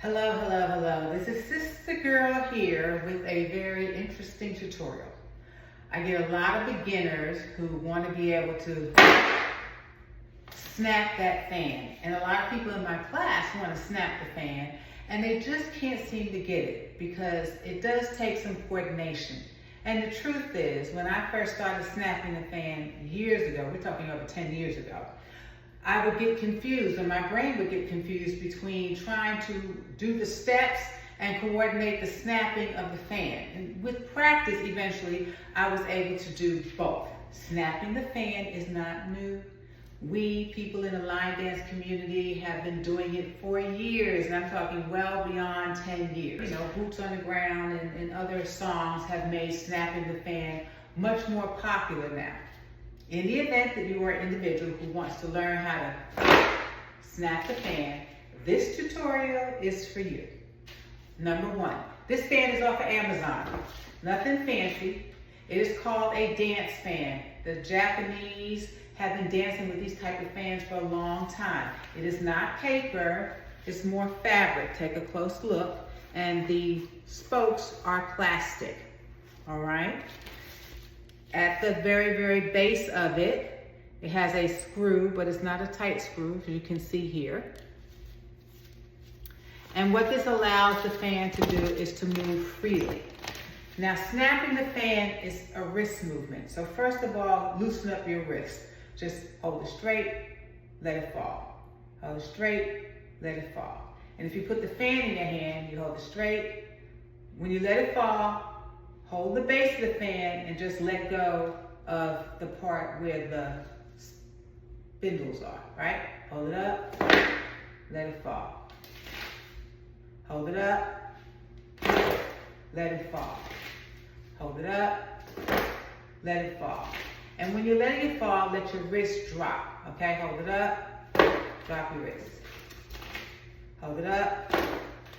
Hello, hello, hello. This is Sister Girl here with a very interesting tutorial. I get a lot of beginners who want to be able to snap that fan. And a lot of people in my class want to snap the fan and they just can't seem to get it because it does take some coordination. And the truth is, when I first started snapping the fan years ago, we're talking over 10 years ago, I would get confused, or my brain would get confused between trying to do the steps and coordinate the snapping of the fan. And with practice, eventually, I was able to do both. Snapping the fan is not new. We, people in the line dance community, have been doing it for years, and I'm talking well beyond 10 years. You know, Boots on the Ground and other songs have made snapping the fan much more popular now. In the event that you are an individual who wants to learn how to snap the fan, this tutorial is for you. Number one, this fan is off of Amazon. Nothing fancy. It is called a dance fan. The Japanese have been dancing with these type of fans for a long time. It is not paper, it's more fabric. Take a close look. And the spokes are plastic, all right? At the very, very base of it, it has a screw, but it's not a tight screw, as you can see here. And what this allows the fan to do is to move freely. Now, snapping the fan is a wrist movement. So first of all, loosen up your wrist. Just hold it straight, let it fall. Hold it straight, let it fall. And if you put the fan in your hand, you hold it straight. When you let it fall, hold the base of the fan and just let go of the part where the spindles are, right? Hold it up, let it fall. Hold it up, let it fall. Hold it up, let it fall. And when you're letting it fall, let your wrist drop, okay? Hold it up, drop your wrist. Hold it up,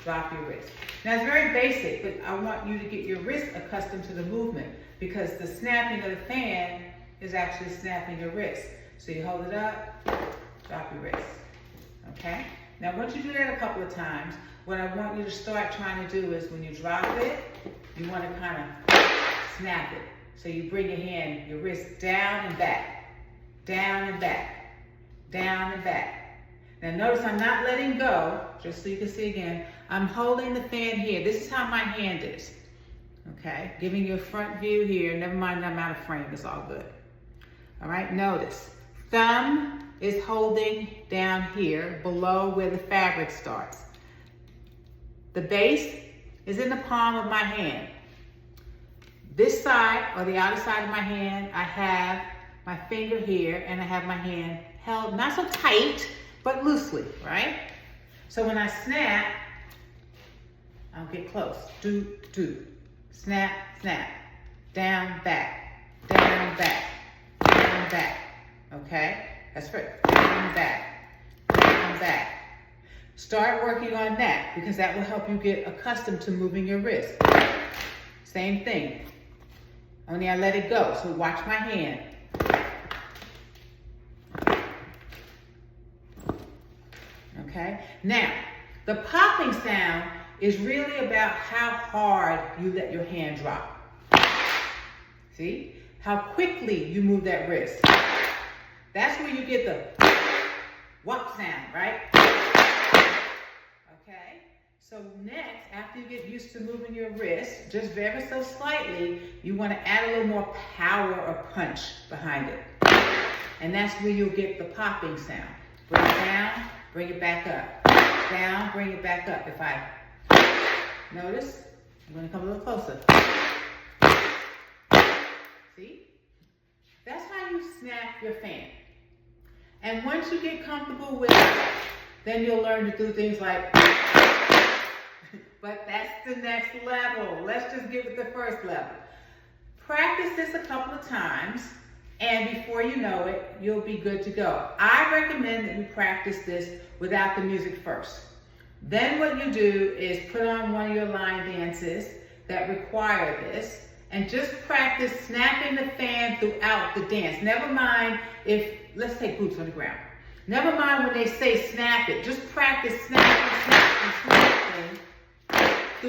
drop your wrist. Now it's very basic, but I want you to get your wrist accustomed to the movement because the snapping of the fan is actually snapping your wrist. So you hold it up, drop your wrist, okay? Now once you do that a couple of times, what I want you to start trying to do is when you drop it, you want to kind of snap it. So you bring your hand, your wrist down and back, down and back, down and back. Now notice I'm not letting go, just so you can see again. I'm holding the fan here. This is how my hand is, okay? Giving you a front view here. Never mind I'm out of frame, it's all good. All right, notice. Thumb is holding down here below where the fabric starts. The base is in the palm of my hand. This side, or the outer side of my hand, I have my finger here, and I have my hand held, not so tight, but loosely, right? So when I snap, I'll get close. Do, do. Snap, snap. Down, back. Down, back. Down, back. Okay? That's right. Down, back. Down, back. Start working on that because that will help you get accustomed to moving your wrist. Same thing. Only I let it go, so watch my hand. Okay? Now, the popping sound is really about how hard you let your hand drop. See? How quickly you move that wrist. That's where you get the whop sound, right? Okay? So next, after you get used to moving your wrist, just very so slightly, you want to add a little more power or punch behind it. And that's where you'll get the popping sound. Bring it down, bring it back up. Down, bring it back up. If I notice, I'm going to come a little closer. See? That's how you snap your fan. And once you get comfortable with it, then you'll learn to do things like, but that's the next level. Let's just get with the first level. Practice this a couple of times, and before you know it, you'll be good to go. I recommend that you practice this without the music first. Then what you do is put on one of your line dances that require this, and just practice snapping the fan throughout the dance. Never mind if, let's take Boots on the Ground. Never mind when they say snap it. Just practice snapping, snapping, snapping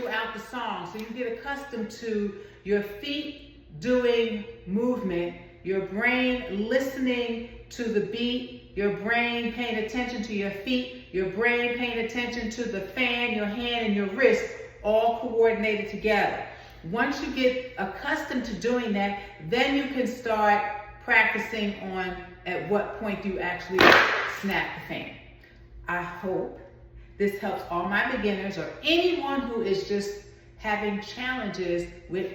throughout the song. So you get accustomed to your feet doing movement, your brain listening to the beat, your brain paying attention to your feet, your brain paying attention to the fan, your hand, and your wrist, all coordinated together. Once you get accustomed to doing that, then you can start practicing on at what point you actually snap the fan. I hope this helps all my beginners or anyone who is just having challenges with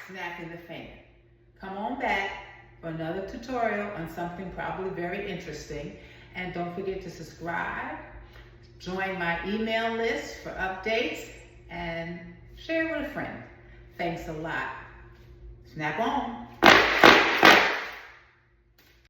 snapping the fan. Come on back for another tutorial on something probably very interesting. And don't forget to subscribe, join my email list for updates, and share with a friend. Thanks a lot. Snap on.